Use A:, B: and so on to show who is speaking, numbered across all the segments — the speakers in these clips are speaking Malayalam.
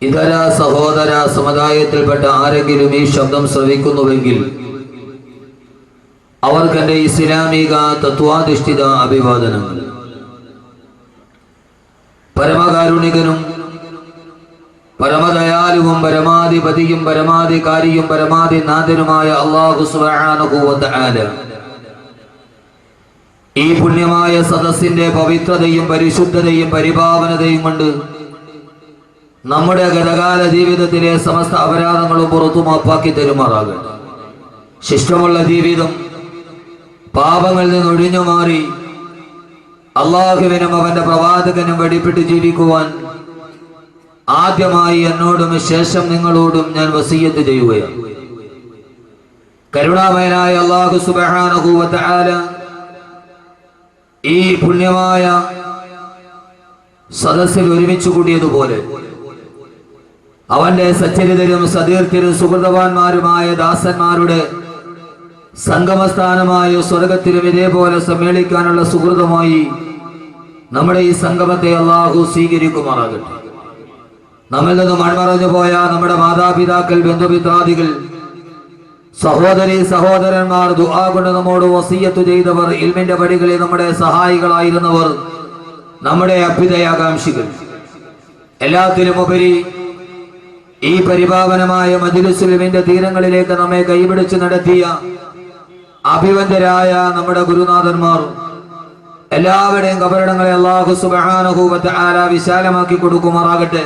A: ഇതര സഹോദര സമുദായത്തിൽപ്പെട്ട ആരെങ്കിലും ഈ ശബ്ദം ശ്രവിക്കുന്നുവെങ്കിൽ അവർക്ക് എൻ്റെ ഇസ്ലാമിക തത്വാധിഷ്ഠിത അഭിവാദനങ്ങൾ. പരമകാരുണികനും പരമദയാലുവും പരമാധിപതിയും പരമാധികാരിയും പരമാധിനാഥനുമായ അല്ലാഹു സുബ്ഹാനഹു വ തആല ഈ പുണ്യമായ സദസ്സിന്റെ പവിത്രതയും പരിശുദ്ധതയും പരിപാവനതയും കൊണ്ട് നമ്മുടെ ഗതകാല ജീവിതത്തിലെ സമസ്ത അപരാധങ്ങളും പുറത്തു മാപ്പാക്കി തരുമാറാകട്ടെ. ശിഷ്ടമുള്ള ജീവിതം പാപങ്ങളിൽ നിന്ന് ഒഴിഞ്ഞു മാറി അള്ളാഹുവിനും അവന്റെ പ്രവാചകനും വെടിപ്പെട്ട് ജീവിക്കുവാൻ ആദ്യമായി എന്നോടും ശേഷം നിങ്ങളോടും ഞാൻ വസിയ്യത്ത് ചെയ്യുകയാണ്. കരുണാമയനായ അല്ലാഹു സുബ്ഹാനഹു വ തആല ഈ പുണ്യമായ സദസ്സിൽ ഒരുമിച്ച് കൂടിയതുപോലെ അവന്റെ സച്ചരിതരും സതീർത്ഥരും സുഹൃതവാന്മാരുമായ ദാസന്മാരുടെ സംഗമസ്ഥാനമായ സ്വർഗത്തിലും ഇതേപോലെ സമ്മേളിക്കാനുള്ള സുഹൃതമായി നമ്മുടെ ഈ സംഗമത്തെ അല്ലാഹു സ്വീകരിക്കുമാറാകട്ടെ. നമ്മിൽ നിന്ന് മൺമറഞ്ഞു പോയ നമ്മുടെ മാതാപിതാക്കൾ, ബന്ധുമിത്രാദികൾ, സഹോദരി സഹോദരന്മാർ, ദുആ കൊണ്ട് നമ്മോട് വസിയ്യത്ത് ചെയ്തവർ, ഇൽമിന്റെ പടികളിൽ നമ്മുടെ സഹായികളായിരുന്നവർ, നമ്മുടെ അഭ്യുദയാകാംക്ഷികൾ, എല്ലാത്തിലുമുപരി ഈ പരിപാവനമായ മജ്‌ലിസുൽ ഇൽമിന്റെ തീരങ്ങളിലേക്ക് നമ്മെ കൈപിടിച്ച് നടത്തിയ അഭിവന്ദരായ നമ്മുടെ ഗുരുനാഥന്മാർ, എല്ലാവരുടെയും ഖബറിടങ്ങളെ അല്ലാഹു സുബ്ഹാനഹു വ തആല വിശാലമാക്കി കൊടുക്കുമാറാകട്ടെ.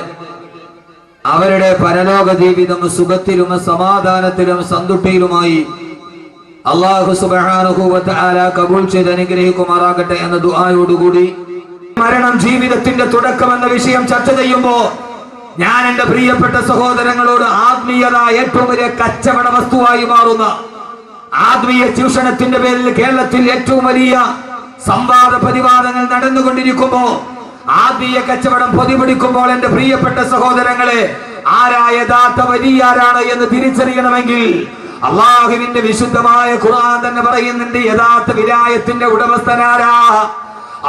A: അവരുടെ പരലോക ജീവിതം സുഖത്തിലും സമാധാനത്തിലും സന്തുഷ്ടിയിലുമായി അല്ലാഹു സുബ്ഹാനഹു വ തആല കബൂൽ ചെയ്ത് അനുഗ്രഹിക്കുമാറാകട്ടെ എന്ന ദുആയോടുകൂടി മരണം ജീവിതത്തിന്റെ തുടക്കം എന്ന വിഷയം ചർച്ച ചെയ്യുമ്പോൾ ഞാൻ എന്റെ പ്രിയപ്പെട്ട സഹോദരങ്ങളോട് ആത്മീയത ഏറ്റവും വലിയ കച്ചവട വസ്തുവായി മാറുന്ന ആത്മീയ ചൂഷണത്തിന്റെ പേരിൽ കേരളത്തിൽ ഏറ്റവും വലിയ സംവാദ പ്രതിവാദങ്ങൾ നടന്നുകൊണ്ടിരിക്കുമ്പോ ആത്മീയ കച്ചവടം പൊതിപിടിക്കുമ്പോൾ എന്റെ പ്രിയപ്പെട്ട സഹോദരങ്ങളെ, ആരാ യഥാർത്ഥ വലിയാരാണ് എന്ന് തിരിച്ചറിയണമെങ്കിൽ അള്ളാഹുവിന്റെ വിശുദ്ധമായ ഖുർആൻ തന്നെ പറയുന്നുണ്ട് യഥാർത്ഥ വിലായത്തിന്റെ ഉടമസ്ഥനാരാ.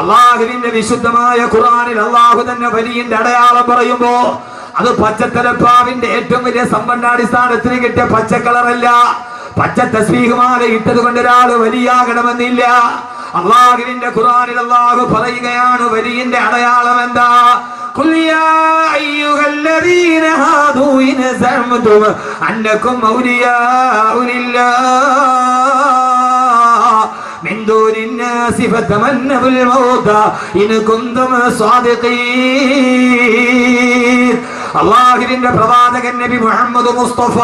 A: അള്ളാഹുവിന്റെ വിശുദ്ധമായ ഖുർആനിൽ അള്ളാഹു തന്നെ വലിയന്റെ അടയാളം പറയുമ്പോ അത് പച്ചത്തലപ്പാവിന്റെ ഏറ്റവും വലിയ സമ്പന്നാടിസ്ഥാനത്തിന് കിട്ടിയ പച്ചക്കളറല്ല. പച്ച തസ്ബീഹുമാല ഇട്ടത് കൊണ്ട് ഒരാൾ വലിയാകണമെന്നില്ല. അള്ളാഹുവിന്റെ ഖുർആനിൽ അള്ളാഹു പറയുകയാണ് വലിയന്റെ അടയാളം എന്താ? ഖുൽ യാ അയ്യുഹല്ലദീന ഹാദൂ ഇൻ സഅംതും അന്നകും ഔലിയാഉ ലില്ലാഹ് മിൻ ദൂനിൻ നാസി ഫതമന്നഉൽ മൗത ഇൻ കുന്തും സ്വാദിഖീൻ. അള്ളാഹുവിന്റെ പ്രവാചകൻ നബി മുഹമ്മദ് മുസ്തഫ,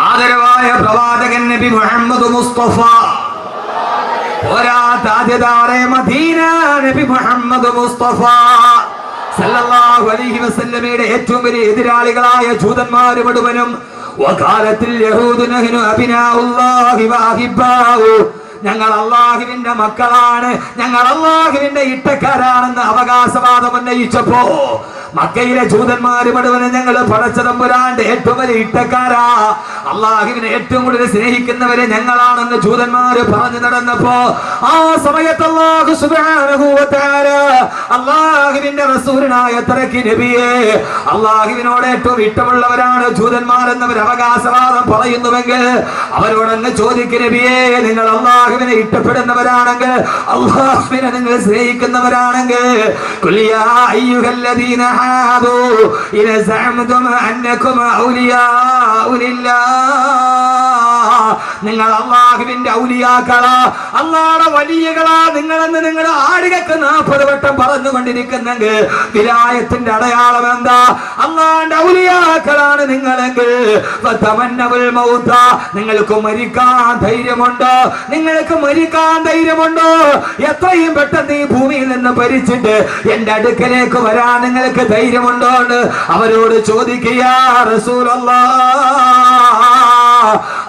A: ആദരവായ പ്രവാചകൻ നബി മുഹമ്മദ് മുസ്തഫ, താജദാറെ മദീന നബി മുഹമ്മദ് മുസ്തഫ സല്ലല്ലാഹു അലൈഹി വസല്ലമയുടെ ഏറ്റവും വലിയ എതിരാളികളായ ജൂതന്മാർ മുഴുവനും വഖാലത്തിൽ യഹൂദു നഹ്നു അബ്നാഉല്ലാഹി വഅഹിബ്ബാഹു, ഞങ്ങൾ അള്ളാഹുവിന്റെ മക്കളാണ്, ഞങ്ങൾ അള്ളാഹുവിന്റെ ഇട്ടക്കാരാണെന്ന് അവകാശവാദം ഉന്നയിച്ചപ്പോ മക്കയിലെ ജൂതന്മാര് മുഴുവനും ഞങ്ങൾ പടച്ചതമ്പുരാന്റെ ഏറ്റവും വലിയ ഇട്ടക്കാരാ, അള്ളാഹുവിനെ ഏറ്റവും കൂടുതൽ സ്നേഹിക്കുന്നവരെ ഞങ്ങളാണെന്ന് ജൂതന്മാര് പറഞ്ഞു നടന്നപ്പോ ആ സമയത്ത് അല്ലാഹു സുബ്ഹാനഹു വ തആല അള്ളാഹുവിന്റെ റസൂലിനായ തറക്കി നബിയെ, അള്ളാഹുവിനോട് ഏറ്റവും ഇഷ്ടമുള്ളവരാണ് ജൂതന്മാരെന്നവർ അവകാശവാദം പറയുന്നുവെങ്കിൽ അവരോടങ്ങ് ചോദിക്കും നബിയെ, നിങ്ങൾ അള്ളാഹുവിനെ ഇഷ്ടപ്പെടുന്നവരാണെങ്കിൽ, അള്ളാഹുവിനെ നിങ്ങൾ സ്നേഹിക്കുന്നവരാണെങ്കിൽ ഖുൽ യാ അയ്യുഹല്ലദീന ഹാദൂ ഇൻ സഅംതും അന്നകും ഔലിയാഉ ലില്ലാഹ്, നിങ്ങൾ അള്ളാഹുവിന്റെ ഔലിയാക്കളാ, അള്ളാഹുടെ വലിയകളാ നിങ്ങളെന്ന് നിങ്ങൾ ആടുകൾക്ക് 40 വട്ടം പറഞ്ഞുകൊണ്ടിരിക്കുന്നെങ്കിൽ വിലായത്തിന്റെ അടയാളം എന്താ? അള്ളാഹുന്റെ ഔലിയാക്കളാണ് നിങ്ങളെങ്കിൽ ഫതമന്നഉൽ മൗത, നിങ്ങൾക്ക് മരിക്കാൻ ധൈര്യമുണ്ടോ? നിങ്ങൾക്ക് മരിക്കാൻ ധൈര്യമുണ്ടോ? എത്രയും പെട്ടെന്ന് ഈ ഭൂമിയിൽ നിന്ന് ഭരിച്ചിട്ട് എന്റെ അടുക്കലേക്ക് വരാൻ നിങ്ങൾക്ക് ധൈര്യമുണ്ടോ എന്ന് അവരോട് ചോദിക്കുക. റസൂലല്ലാഹ്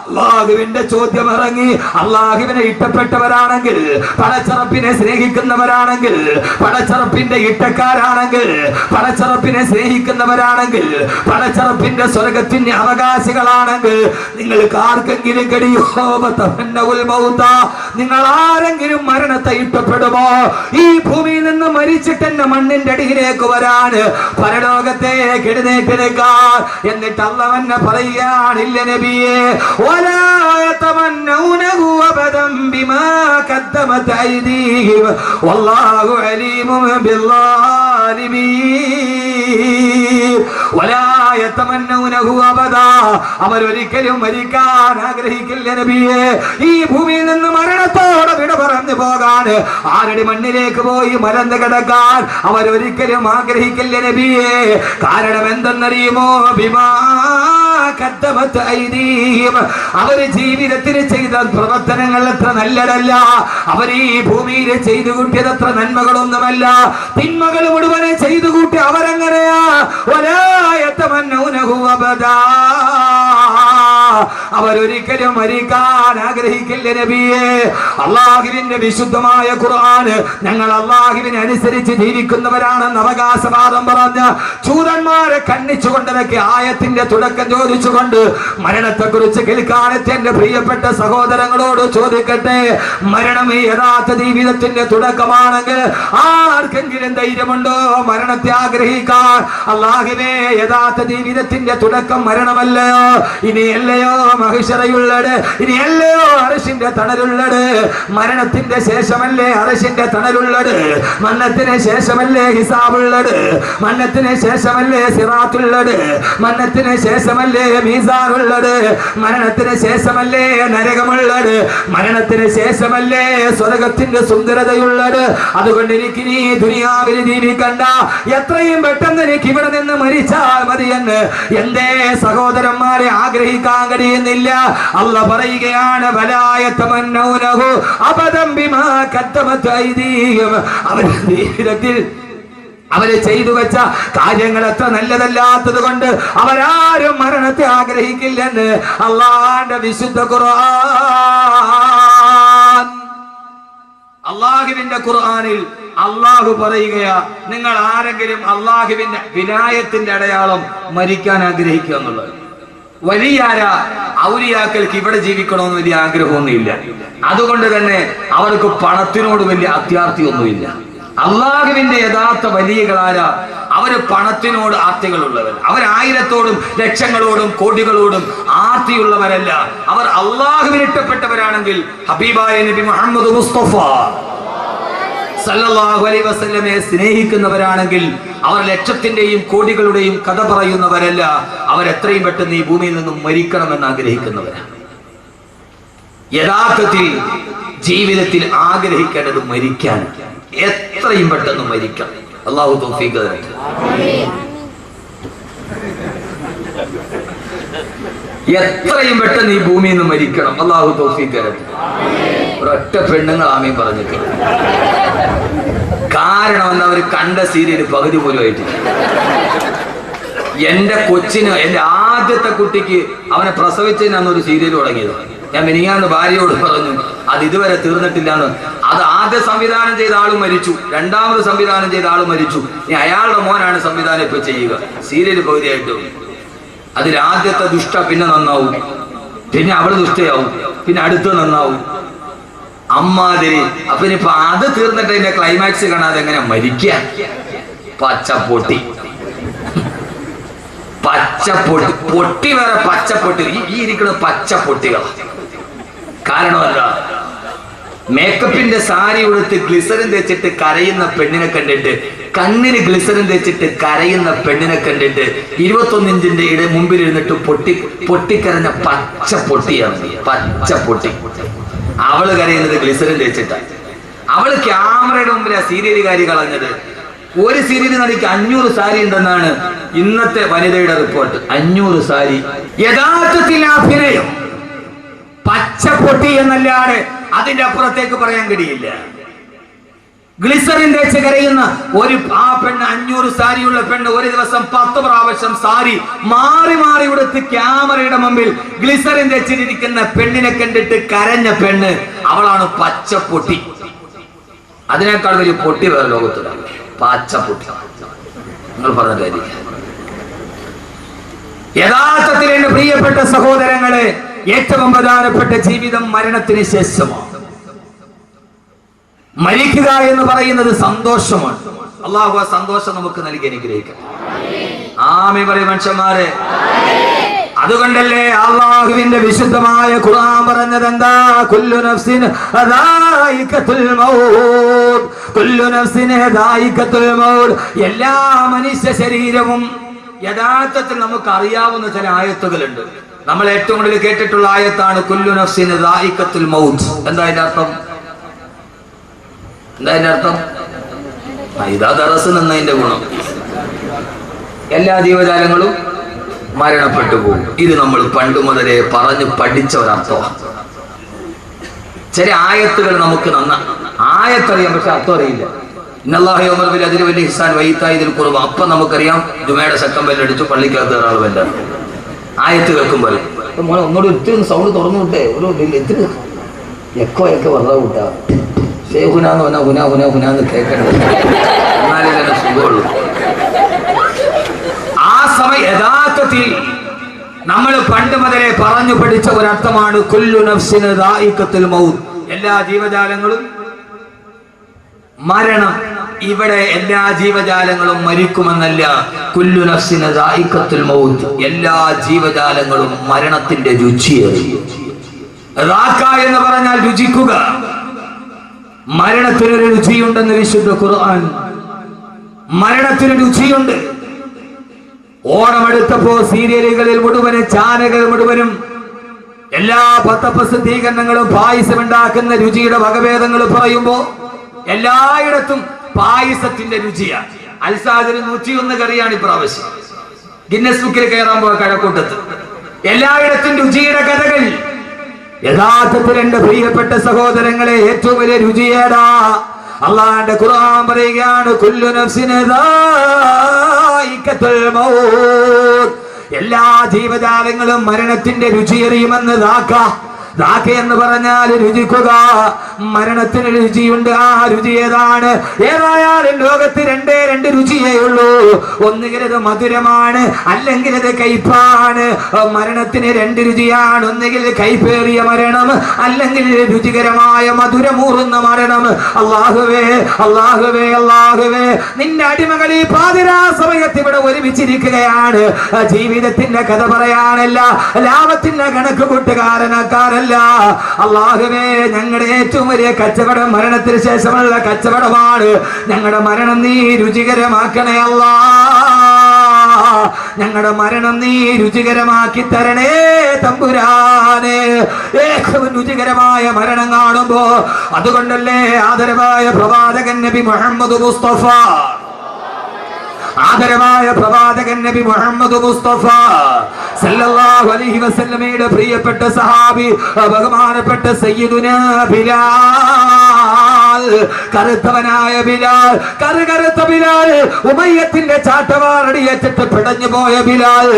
A: അള്ളാഹുവിന്റെ ചോദ്യം ഇറങ്ങി. അള്ളാഹുവിനെ ഇഷ്ടപ്പെട്ടവരാണെങ്കിൽ, പടച്ചറപ്പിനെ സ്നേഹിക്കുന്നവരാണെങ്കിൽ, പടച്ചറപ്പിന്റെ ഇട്ടക്കാരാണെങ്കിൽ, പടച്ചറപ്പിനെ സ്നേഹിക്കുന്നവരാണെങ്കിൽ, പടച്ചറപ്പിന്റെ സ്വർഗത്തിന്റെ അവകാശികളാണെങ്കിൽ, നിങ്ങൾക്ക് ആർക്കെങ്കിലും കഴിയോ? നിങ്ങൾ ആരെങ്കിലും മരണത്തെ ഇഷ്ടപ്പെടുമോ? ഈ ഭൂമിയിൽ നിന്ന് മരിച്ചിട്ട് എന്നെ മണ്ണിന്റെ അടിയിലേക്ക് വരാൻ, പരലോകത്തേക്ക് എഴുന്നേറ്റ് നിൽക്കാൻ. എന്നിട്ട് അള്ളാഹു പറയുകയാണില്ല നബിയേ, വലാ യതമന്നൗനഹു അബദൻ ബിമാ ഖദ്ദമത് ഐദീഹിം വല്ലാഹു അലീമുൻ ബിസ്സാലിമീൻ. വലാ യതമന്നൗനഹു അബദാ, അവരൊരിക്കലും മരിക്കാൻ ആഗ്രഹിക്കില്ല നബിയേ. ഈ ഭൂമിയിൽ നിന്ന് മരണത്തോടെ വിട പറഞ്ഞു പോകാൻ, ആരുടെ മണ്ണിലേക്ക് പോയി മലന്ന് കിടക്കാൻ അവരൊരിക്കലും ആഗ്രഹിക്കില്ല നബിയേ. കാരണം എന്തെന്നറിയുമോ? ബിമാ ഖദ്ദമത് ഐദീഹിം, അവര് ജീവിതത്തിൽ ചെയ്ത പ്രവർത്തനങ്ങൾ അത്ര നല്ലതല്ല. അവർ ഈ ഭൂമിയിൽ ചെയ്തു കൂട്ടിയത് അത്ര നന്മകളൊന്നുമല്ല, തിന്മകൾ മുഴുവനെ ചെയ്തു കൂട്ടി അവരങ്ങനെയാ. വലാ യതമന്നൗനഹു അബദാ, അവരൊരിക്കലും മരിക്കാൻ ആഗ്രഹിക്കില്ല നബിയേ. അള്ളാഹുവിന്റെ വിശുദ്ധമായ ഖുർആൻ, ഞങ്ങൾ അള്ളാഹുവിനെ അനുസരിച്ച് ജീവിക്കുന്നവരാണെന്ന് അവകാശവാദം പറഞ്ഞ ചൂതന്മാരെ കണ്ണിച്ചുകൊണ്ടിറക്കി ആയത്തിന്റെ തുടക്കം ചോദിച്ചുകൊണ്ട് മരണത്തെ കുറിച്ച് കേൾക്കാനെത്തിയ എന്റെ പ്രിയപ്പെട്ട സഹോദരങ്ങളോട് ചോദിക്കട്ടെ, മരണം ഈ യഥാർത്ഥ ജീവിതത്തിന്റെ തുടക്കമാണെങ്കിൽ ആർക്കെങ്കിലും ധൈര്യമുണ്ടോ മരണത്തെ ആഗ്രഹിക്കാൻ? അള്ളാഹുവേ, യഥാർത്ഥ ജീവിതത്തിന്റെ തുടക്കം മരണമല്ലയോ? ഇനിയല്ലയോ മഹിഷറയുള്ളത്? ഇനിയല്ലയോ അർശിന്റെ തണലുള്ളത്? മരണത്തിന്റെ ശേഷമല്ലേ അർശിന്റെ തണലുള്ളത്? മരണത്തിന് ശേഷമല്ലേ ഹിസാബുള്ളത്? മരണത്തിന് ശേഷമല്ലേ സിറാത്തുള്ളത്? മരണത്തിന് ശേഷമല്ലേ മീസാനുള്ളത്? മരണത്തിന് ശേഷമല്ലേ നരകമുള്ളത്? മരണത്തിന് ശേഷമല്ലേ സ്വർഗത്തിന്റെ സുന്ദരതയുള്ളത്? അതുകൊണ്ട് എനിക്ക് നീ ദുനിയാവിൽ ജീവിക്കണ്ട, എത്രയും പെട്ടെന്ന് എനിക്ക് ഇവിടെ നിന്ന് മരിച്ചാൽ മതിയെന്ന് എന്തേ സഹോദരന്മാരെ ആഗ്രഹിക്കാൻ കഴിയുന്നില്ല? അല്ലാഹു പറയുകയാണ്, വലാ യതമന്നൗനഹു അബദൻ ബിമാ ഖദ്ദമത് ഐദീഹിം, അവരുടെ ജീവിതത്തിൽ അവര് ചെയ്തു വെച്ച കാര്യങ്ങൾ എത്ര നല്ലതല്ലാത്തത് കൊണ്ട് അവരാരും മരണത്തെ ആഗ്രഹിക്കില്ലെന്ന് അള്ളാഹുവിന്റെ വിശുദ്ധ ഖുർആൻ. അള്ളാഹുവിന്റെ ഖുർആനിൽ അള്ളാഹു പറയുകയാ, നിങ്ങൾ ആരെങ്കിലും അള്ളാഹുവിന്റെ വിലായത്തിന്റെ അടയാളം മരിക്കാൻ ആഗ്രഹിക്കുക എന്നുള്ളത്. വലിയ ഔലിയാക്കൾക്ക് ഇവിടെ ജീവിക്കണമെന്ന് വലിയ ആഗ്രഹമൊന്നുമില്ല. അതുകൊണ്ട് തന്നെ അവർക്ക് പണത്തിനോട് വലിയ അത്യാർത്തിയൊന്നുമില്ല. അള്ളാഹുവിന്റെ യഥാർത്ഥ വലിയകളാരാ? അവര് പണത്തിനോട് ആർത്തികളുള്ളവർ. അവർ ആയിരത്തോടും ലക്ഷങ്ങളോടും കോടികളോടും ആർത്തിയുള്ളവരല്ല. അവർ അള്ളാഹുവിന് ഇഷ്ടപ്പെട്ടവരാണെങ്കിൽ, ഹബീബായ നബി മുഹമ്മദ് മുസ്തഫ സല്ലല്ലാഹു അലൈഹി വസല്ലമയെ സ്നേഹിക്കുന്നവരാണെങ്കിൽ അവർ ലക്ഷത്തിന്റെയും കോടികളുടെയും കഥ പറയുന്നവരല്ല. അവരെത്രയും പെട്ടെന്ന് ഈ ഭൂമിയിൽ നിന്നും മരിക്കണമെന്ന് ആഗ്രഹിക്കുന്നവരാണ്. യഥാർത്ഥത്തിൽ ജീവിതത്തിൽ ആഗ്രഹിക്കേണ്ടത് മരിക്കാൻ, എത്രയും പെട്ടെന്ന് മരിക്കണം. അല്ലാഹു തൗഫീഖ് തരട്ടെ. എത്രയും പെട്ടെന്ന് ഈ ഭൂമിയിൽ നിന്ന് മരിക്കണം. അല്ലാഹു തൗഫീഖ് തരട്ടെ. ഒരൊറ്റ പെണ്ണുങ്ങൾ ആമീൻ പറഞ്ഞിട്ടില്ല. കാരണം എന്താ? അവർ കണ്ട സീരിയൽ പകുതി പോലും ആയിട്ടില്ല. എന്റെ കൊച്ചിന്, എന്റെ ആദ്യത്തെ കുട്ടിക്ക് അവനെ പ്രസവിച്ചതിനാണ് ഒരു സീരിയൽ തുടങ്ങിയത്. ഞാൻ മിനിങ്ങാന്ന് ഭാര്യയോട് പറഞ്ഞു, അത് ഇതുവരെ തീർന്നിട്ടില്ലാന്ന്. അത് ആദ്യ സംവിധാനം ചെയ്ത ആള് മരിച്ചു, രണ്ടാമത് സംവിധാനം ചെയ്ത ആള് മരിച്ചു. ഇനി അയാളുടെ മോനാണ് സംവിധാനം ഇപ്പൊ ചെയ്യുക. സീരിയൽ പകുതിയായിട്ട് അതിൽ ആദ്യത്തെ ദുഷ്ട പിന്നെ നന്നാവും, പിന്നെ അവള് ദുഷ്ടയാവും, പിന്നെ അടുത്ത് നന്നാവും, അമ്മാതിരി. അപ്പൊ ഇനിയിപ്പൊ അത് തീർന്നിട്ട് അതിന്റെ ക്ലൈമാക്സ് കാണാതെ എങ്ങനെ മരിക്കുക? പച്ചപ്പൊട്ടി, പച്ചപ്പൊട്ടി, പൊട്ടി വേറെ പച്ചപ്പൊട്ടി. ഈ ഇരിക്കുന്ന പച്ചപ്പൊട്ടികൾ. കാരണമല്ല, മേക്കപ്പിന്റെ സാരി ഉടുത്ത് ഗ്ലിസറിൻ തേച്ചിട്ട് കരയുന്ന പെണ്ണിനെ കണ്ടിട്ട്, കണ്ണിന് ഗ്ലിസറിൻ തേച്ചിട്ട് കരയുന്ന പെണ്ണിനെ കണ്ടിട്ട് 21 ഇഞ്ചിന്റെ മുമ്പിൽ ഇരുന്നിട്ട് പൊട്ടിക്കരഞ്ഞ പച്ചപ്പൊട്ടിയാണ്. പച്ചപ്പൊട്ടി. അവള് കരയുന്നത് ഗ്ലിസറിൻ തേച്ചിട്ടാണ്. അവള് ക്യാമറയുടെ മുമ്പിൽ ആ സീരിയലുകാരി കളഞ്ഞത്. ഒരു സീരിയൽ നടിക്ക് 500 സാരി ഉണ്ടെന്നാണ് ഇന്നത്തെ വനിതയുടെ റിപ്പോർട്ട്. 500 സാരി. യഥാർത്ഥത്തിൽ അഭിനയം പച്ചപ്പൊട്ടി എന്നല്ലാതെ അതിന്റെ അപ്പുറത്തേക്ക് പറയാൻ കഴിയില്ല. ഗ്ലിസറിൻ തേച്ച് കരയുന്ന ആ പെണ്ണ്, 500 സാരിയുള്ള പെണ്ണ് ഒരു ദിവസം 10 പ്രാവശ്യം സാരി മാറി മാറി ഉടുത്ത് ക്യാമറയുടെ മുമ്പിൽ ഗ്ലിസറിൻ തേച്ചിരിക്കുന്ന പെണ്ണിനെ കണ്ടിട്ട് കരഞ്ഞ പെണ്ണ് അവളാണ് പച്ചപ്പൊട്ടി. അതിനേക്കാൾ വലിയ പൊട്ടി വേറെ ലോകത്തില്ല. പച്ചപ്പൊട്ടി. നിങ്ങൾ പറഞ്ഞിട്ടായിരിക്കും. യഥാർത്ഥത്തിൽ എന്റെ പ്രിയപ്പെട്ട സഹോദരങ്ങളെ, ഏറ്റവും പ്രധാനപ്പെട്ട ജീവിതം മരണത്തിന് ശേഷമാണ്. മരിക്കുക എന്ന് പറയുന്നത് സന്തോഷമാണ്. അള്ളാഹു ആ സന്തോഷം നമുക്ക് നൽകി അനുഗ്രഹിക്കട്ടെ. ആമീൻ പറയും മനുഷ്യന്മാരെ. അതുകൊണ്ടല്ലേ അള്ളാഹുവിന്റെ വിശുദ്ധമായ ഖുർആൻ പറഞ്ഞത് എന്താ? കുല്ലു നഫ്സിൻ ദായിഖത്തുൽ മൗത്ത്, കുല്ലു നഫ്സിൻ ദായിഖത്തുൽ മൗത്ത്. എല്ലാ മനുഷ്യ ശരീരവും, യഥാർത്ഥത്തിൽ നമുക്ക് അറിയാവുന്ന ചില ആയത്തുകളുണ്ട്. നമ്മൾ ഏറ്റവും കൂടുതൽ കേട്ടിട്ടുള്ള ആയത്താണ് കുല്ലു നഫ്സിൻ ദായിഖത്തുൽ മൗത്ത്. എന്താ അതിന്റെ അർത്ഥം? എന്താ അതിന്റെ അർത്ഥം? ഇതാ ദറസ് എന്നതിന്റെ ഗുണം. എല്ലാ ജീവജാലങ്ങളും മരണപ്പെട്ടു പോകും. ഇത് നമ്മൾ പണ്ട് മുതലേ പറഞ്ഞു പഠിച്ച ഒരർത്ഥമാണ്. ചില ആയത്തുകൾ നമുക്ക് ആയത്തറിയാം, പക്ഷെ അർത്ഥം അറിയില്ല. അപ്പൊ നമുക്കറിയാം ജുമയുടെ ശക്കം ബെല്ലടിച്ചു, പള്ളിക്കകത്ത് ഒരാൾ ബെല്ല. ആയത്ത് കേൾക്കുമ്പോൾ മോനെ ഒന്നുകൂടി ഒത്തിരി സൗണ്ട് തുറന്നു വിട്ടേ, ഒരു ഇത്തിരി എക്കോ വെറുതെ വിട്ടാ ഹുനാന്ന് പറഞ്ഞാൽ ഹുന ഹുന ഹുനാന്ന് കേൾക്കണത്, എന്നാലേ തന്നെ സുഖമുള്ളൂ. ആ സമയം യഥാർത്ഥത്തിൽ നമ്മൾ പണ്ട് മുതലേ പറഞ്ഞു പഠിച്ച ഒരർത്ഥമാണ് കുല്ലു നഫ്സിൻ ദായിഖത്തുൽ മൗത്ത്. എല്ലാ ജീവജാലങ്ങളും മരണം. ഇവിടെ എല്ലാ ജീവജാലങ്ങളും മരിക്കുമെന്നല്ല. കുല്ലു നഫ്സിൻ ദായിഖത്തുൽ മൗത്ത്. എല്ലാ ജീവജാലങ്ങളും മരണത്തിന്റെ രുചിയേറിയ. ദാക എന്ന് പറഞ്ഞാൽ രുചിക്കുക. മരണത്തിനൊരു രുചിയുണ്ടെന്ന് വിശുദ്ധ ഖുർആൻ. മരണത്തിന് രുചിയുണ്ട്. ഓണമെടുത്തപ്പോ സീരിയലുകളിൽ മുഴുവനും, ചാനലുകൾ മുഴുവനും, എല്ലാ പത്രപ്രസിദ്ധീകരണങ്ങളും പായസം ഉണ്ടാക്കുന്ന രുചിയുടെ വകഭേദങ്ങൾ പറയുമ്പോ എല്ലായിടത്തും പായസത്തിന്റെ രുചിയാണ്. അൽസാദിന് 101 കറിയാണ് ഇപ്രാവശ്യം. ഗിന്നസ് ബുക്കിൽ കയറാൻ പോയ കഴക്കൂട്ടത്ത് എല്ലായിടത്തും രുചിയുടെ കഥകൾ. യഥാർത്ഥത്തിൽ എന്റെ പ്രിയപ്പെട്ട സഹോദരങ്ങളെ, ഏറ്റവും വലിയ രുചിയേടാ? അള്ളാഹുവിന്റെ ഖുർആൻ പറയുകയാണ് കുല്ലു നഫ്സിൻ ദായിഖത്തുൽ മൗത്ത്. എല്ലാ ജീവജാലങ്ങളും മരണത്തിന്റെ രുചിയറിയുമെന്ന് ദാക. ദാക എന്ന് പറഞ്ഞാൽ രുചിക്കുക. മരണത്തിന് രുചിയുണ്ട്. ആ രുചി ഏതാണ്? ഏതായാലും ലോകത്ത് രണ്ട് രുചിയേ ഉള്ളൂ. ഒന്നുകിൽ അത് മധുരമാണ്, അല്ലെങ്കിൽ അത് കയ്പാണ്. മരണത്തിന് 2 രുചിയാണ്. ഒന്നുകിൽ കയ്പേറിയ മരണം, അല്ലെങ്കിൽ രുചികരമായ മധുരമൂറുന്ന മരണം. അല്ലാഹുവേ അല്ലാഹുവേ അല്ലാഹുവേ, നിന്റെ അടിമകൾ ഈ പാതിരാ സമയത്ത് ഇവിടെ ഒരുമിച്ചിരിക്കുകയാണ്. ജീവിതത്തിന്റെ കഥ പറയാനല്ല, ലാഭത്തിന്റെ കണക്ക് കൂട്ടുകാരനാക്കാനല്ല. അല്ലാഹുവേ, ഞങ്ങളുടെ ഏറ്റവും വലിയ കച്ചവടം മരണത്തിന് ശേഷമുള്ള കച്ചവടമാണ്. ഞങ്ങളുടെ മരണം നീ രുചികരമാക്കണേ അല്ലാ. ഞങ്ങളുടെ മരണം നീ രുചികരമാക്കി തരണേ തമ്പുരാനെ. ഏറ്റവും രുചികരമായ മരണം കാണുമ്പോ, അതുകൊണ്ടല്ലേ ആദരവായ പ്രവാചകൻ നബി മുഹമ്മദ് മുസ്തഫ, ആദരവായ പ്രവാചകൻ നബി മുഹമ്മദ് മുസ്തഫ സല്ലല്ലാഹു അലൈഹി വസല്ലമയുടെ പ്രിയപ്പെട്ട സഹാബി ബഹുമാനപ്പെട്ട സയ്യിദുനാ ബിലാൽ, കറുത്തവനായ ബിലാൽ, കറുത്ത ബിലാൽ, ഉമയ്യത്തിന്റെ ചാട്ടവാറടിയേറ്റിട്ട് പിടഞ്ഞു പോയ ബിലാൽ,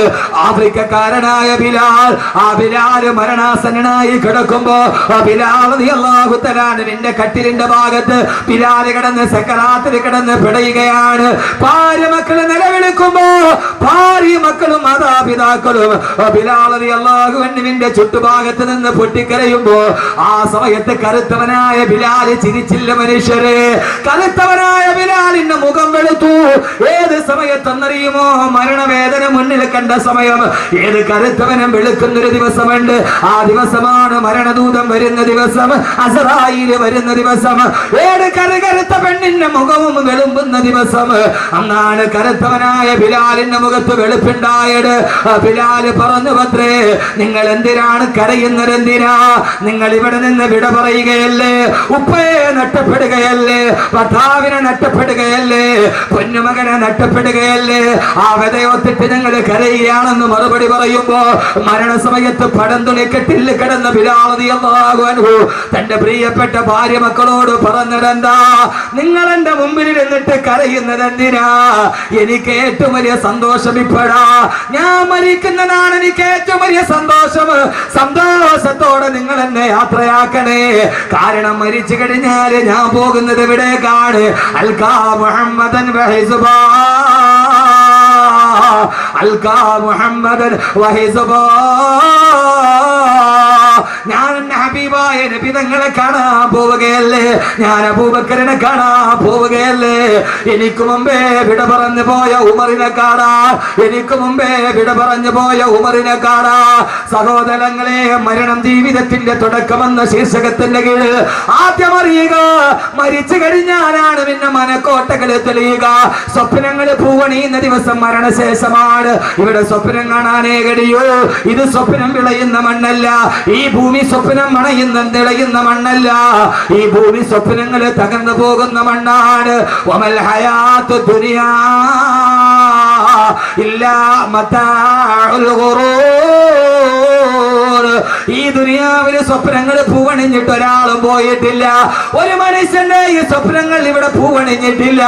A: ആഫ്രിക്കക്കാരനായ ബിലാൽ. ആ ബിലാൽ മരണാസന്നനായി കിടക്കുമ്പോ ബിലാൽ റളിയല്ലാഹു തആല നിന്റെ കട്ടിലിന്റെ ഭാഗത്ത് ബിലാൽ കിടന്ന് സക്കറാത്തിൽ കിടന്ന് പിടയുകയാണ്. ഭാര്യ മക്കള് നിലവിളിക്കുമ്പോ, ഭാര്യ മക്കളും മാതാപിതാക്കളും ബിലാൽ റളിയല്ലാഹു അൻഹുവിന്റെ ചുറ്റുഭാഗത്ത് നിന്ന് പൊട്ടിക്കരയുമ്പോ, ആ സമയത്ത് കറുത്തവനായ ബിലാൽ ചിരിച്ചില്ല. മനുഷ്യരെ, കറുത്തവനായ ബിലാലിന്റെ മുഖം വെളുത്തു. ഏത് സമയത്തെന്നറിയുമോ? മരണവേദന മുന്നിൽ കണ്ട സമയം. ഏത് കറുത്തവനും വെളുക്കുന്നൊരു ദിവസമുണ്ട്. ആ ദിവസമാണ് മരണദൂതം വരുന്ന ദിവസം, അസ്റായീൽ വരുന്ന ദിവസം. ഏത് കറുത്ത പെണ്ണിന്റെ മുഖവും വെളുമ്പുന്ന ദിവസം. അന്നാണ് കറുത്തവനായ ബിലാലിന്റെ മുഖത്ത് വെളുപ്പുണ്ടായത്. ബിലാല് പറഞ്ഞു, പത്രേ, നിങ്ങൾ എന്തിനാണ് കരയുന്നത്? എന്തിനാ നിങ്ങൾ ഇവിടെ നിന്ന് വിട പറയുകയല്ലേ? ഉപ്പയെ നഷ്ടപ്പെടുകയല്ലേ? ഭർത്താവിനെ നഷ്ടപ്പെടുകയല്ലേ? പൊന്നുമകനെ നഷ്ടപ്പെടുകയല്ലേ? ആ വിതയൊത്തിട്ട് ഞങ്ങൾ കരയുകയാണെന്ന് മറുപടി പറയുമ്പോ മരണസമയത്ത് പടം തുണിക്കെട്ടിൽ കിടന്ന ബിലാൽ റളിയല്ലാഹു അൻഹു തന്റെ പ്രിയപ്പെട്ട ഭാര്യ മക്കളോട് പറഞ്ഞതെന്താ? നിങ്ങൾ എന്റെ മുമ്പിൽ ഇരുന്നിട്ട് കരയുന്നത് എന്തിനാ? എനിക്ക് ഏറ്റവും വലിയ സന്തോഷം ഇപ്പോഴാ. ഞാൻ മരിക്കുന്നതാണ് എനിക്ക് ഏറ്റവും വലിയ സന്തോഷം. സന്തോഷത്തോടെ നിങ്ങൾ എന്നെ യാത്രയാക്കണേ. കാരണം മരിച്ചു കഴിഞ്ഞാല് ഞാൻ പോകുന്നത് എവിടേക്കാണ്? അൽകാ മുഹമ്മദൻ വഹിസുബാ, അൽകാ മുഹമ്മദൻ വഹിസുബാ. ഞാൻ ഹബീബായ നബി തങ്ങളെ കാണാൻ പോവുകയല്ലേ, ഞാൻ അബൂബക്കറിനെ കാണാൻ പോവുകയല്ലേ. എനിക്ക് മുമ്പേ വിട പറഞ്ഞു പോയ ഉമറിനെ കാണാൻ, എനിക്ക് മുമ്പേ വിട പറഞ്ഞു പോയ ഉമറിനെ കാണാൻ. സഹോദരങ്ങളെ, മരണം ജീവിതത്തിന്റെ തുടക്കമെന്ന ശീർഷകത്തിന്റെ കീഴിൽ ആദ്യം അറിയുക, മരിച്ചു കഴിഞ്ഞാലാണ് പിന്നെ മനക്കോട്ടകൾ തെളിയുക. സ്വപ്നങ്ങൾ പൂവണിയുന്ന ദിവസം മരണശേഷമാണ്. ഇവിടെ സ്വപ്നം കാണാനേ കഴിയൂ. ഇത് സ്വപ്നം വിളയുന്ന മണ്ണല്ല. ഈ ഭൂമി സ്വപ്നം മണയുന്ന തിളയുന്ന മണ്ണല്ല. ഈ ഭൂമി സ്വപ്നങ്ങൾ തകർന്നു പോകുന്ന മണ്ണാണ്. വമൽ ഹയാത്തു ദുനിയാ ഇല്ലാ മതാഉൽ ഗുറൂർ. ഈ ദുനിയാവിലെ സ്വപ്നങ്ങൾ പൂവണിഞ്ഞിട്ട് ഒരാളും പോയിട്ടില്ല. ഒരു മനുഷ്യന്റെ ഈ സ്വപ്നങ്ങൾ ഇവിടെ പൂവണിഞ്ഞിട്ടില്ല.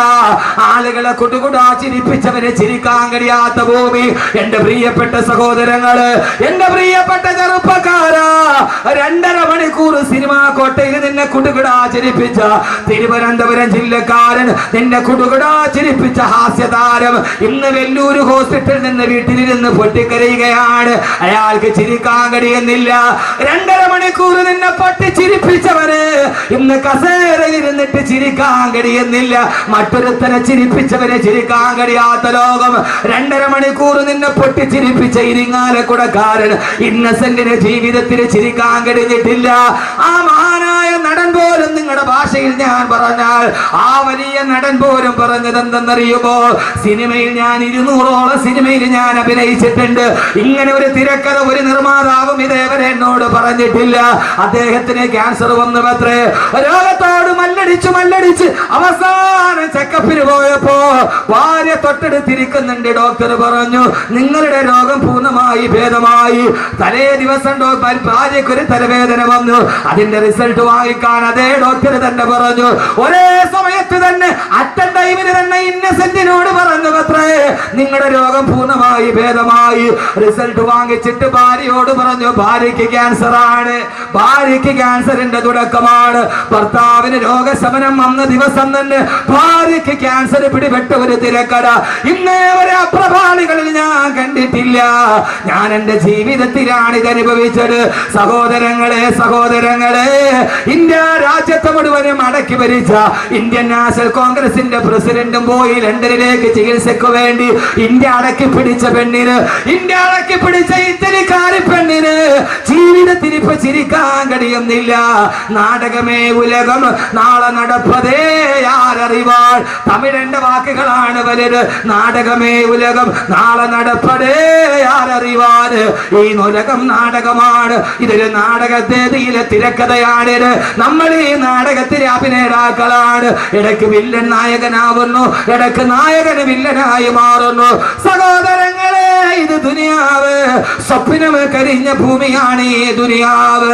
A: ആളുകളെ കുടുകുടാ ചിരിപ്പിച്ചവരെ ചിരിക്കാൻ കഴിയാത്ത ഭൂമി. എന്റെ പ്രിയപ്പെട്ട സഹോദരങ്ങള്, എന്റെ പ്രിയപ്പെട്ട ചെറുപ്പക്കാരാ, 2.5 മണിക്കൂർ സിനിമാ കോട്ടയിൽ നിന്നെ കുടുകുടാ ചിരിപ്പിച്ച തിരുവനന്തപുരം ജില്ലക്കാരൻ, നിന്നെ കുടുകുടാ ചിരിപ്പിച്ച ഹാസ്യതാരം ഇന്ന് വെല്ലൂർ ഹോസ്പിറ്റലിൽ നിന്ന് വീട്ടിലിരുന്ന് പൊട്ടിക്കരയുകയാണ്. അയാൾക്ക് ചിരിക്കാൻ കഴിയുന്നില്ല. 2.5 മണിക്കൂർ നിന്നെ പൊട്ടിച്ചിരിപ്പിച്ചവര് ഇന്ന് കസേരയിൽ ഇരുന്നിട്ട് ചിരിക്കാൻ കഴിയുന്നില്ല. മറ്റൊരുത്തനെ ചിരിപ്പിച്ചവരെ ചിരിക്കാൻ കഴിയാത്ത ലോകം. 2.5 മണിക്കൂർ നിന്നെ പൊട്ടിച്ചിരിപ്പിച്ച ഇരിങ്ങാലക്കുടക്കാരൻ ഇന്നസെന്റിന് ജീവിതത്തിന് ചിരിക്കാൻ കഴിഞ്ഞിട്ടില്ല. ആ മഹാനായ നടൻ പോലും, നിങ്ങളുടെ ഭാഷയിൽ ഞാൻ പറഞ്ഞാൽ ആ വലിയ നടൻ പോലും പറഞ്ഞത് എന്തെന്നറിയുമോ? സിനിമയിൽ ഞാൻ 200ഓളം സിനിമയിൽ ഞാൻ അഭിനയിച്ചിട്ടുണ്ട്. ഇങ്ങനെ ഒരു തിരക്കഥ ഒരു നിർമ്മാതാവും ഇതേവരെ എന്നോട് പറഞ്ഞിട്ടില്ല. അദ്ദേഹത്തിന് ക്യാൻസർ വന്നു പത്രേ. രോഗത്തോട് മല്ലടിച്ച് അവസാനം ചെക്കപ്പിന് പോയപ്പോ ഭാര്യ തൊട്ടടുത്തിരിക്കുന്നുണ്ട്. ഡോക്ടർ പറഞ്ഞു, നിങ്ങളുടെ രോഗം പൂർണ്ണമായി ഭേദമായി. തലേ ദിവസം ഭാര്യക്കൊരു തലവേദന വന്നു. അതിന്റെ റിസൾട്ട് വാങ്ങിക്കാൻ അതേ ഡോക്ടർ തന്നെ പറഞ്ഞു. ഒരേ സമയത്ത് തന്നെ അറ്റൻ ടൈമിന് തന്നെ ഇന്നസെന്റിനോട് പറഞ്ഞു പത്രേ, നിങ്ങളുടെ രോഗം പൂർണ്ണമായി ഭേദമായി. റിസൾട്ട് വാങ്ങിച്ചിട്ട് ഭാര്യയോട് പറഞ്ഞു, ഭാര്യയ്ക്ക് ക്യാൻസർ ആണ്, ഭാര്യയ്ക്ക് ക്യാൻസറിന്റെ തുടക്കമാണ്. ഭർത്താവിന് രോഗശമനം വന്ന ദിവസം തന്നെ ഭാര്യയ്ക്ക് ക്യാൻസർ പിടിപെട്ട ഒരു തിരക്കട ഇന്നേ വരെ അപ്രഭാളികളിൽ ഞാൻ കണ്ടിട്ടില്ല. ഞാൻ എന്റെ ജീവിതത്തിലാണ് ഇത് അനുഭവിച്ചത്. സഹോദരങ്ങളെ, ഇന്ത്യ രാജ്യത്തെ മുഴുവനും അടക്കി ഭരിച്ച ഇന്ത്യൻ നാഷണൽ കോൺഗ്രസിന്റെ പ്രസിഡന്റും പോയി ലണ്ടനിലേക്ക് ചികിത്സയ്ക്ക് വേണ്ടി. ഇന്ത്യ അടക്കി പിടിച്ച പെണ്ണിന്, ഇന്ത്യ അടക്കി പിടിച്ച ഇറ്റലിക്കാരി പെണ്ണിന് ജീവിതത്തിൽ ഇപ്പൊ ചിരിക്കാൻ കഴിയുന്നില്ല. നാടകമേ ഉലകം, നാളെ നടപ്പതേ ആരറിവാൾ. തമിഴന്റെ വാക്കുകളാണ് വലുത്. നാടകമേ ഉലകം, നാളെ നടപ്പതേ ആരറിവാൾ. ഈ ഉലകം നാടകമാണ്. ഇതൊരു നാടകവേദിയിലെ തിരക്കഥയാണിത്. നമ്മൾ ഈ നാടകത്തിലെ അഭിനേതാക്കളാണ്. ഇടയ്ക്ക് വില്ലൻ നായകനാവുന്നു, ഇടയ്ക്ക് നായകന് വില്ലനായി മാറുന്നു. സഹോദരങ്ങളെ, ഇത് ദുനിയാവ്. സ്വപ്നം കരിഞ്ഞ ഭൂമിയാണ് ഈ ദുനിയാവ്.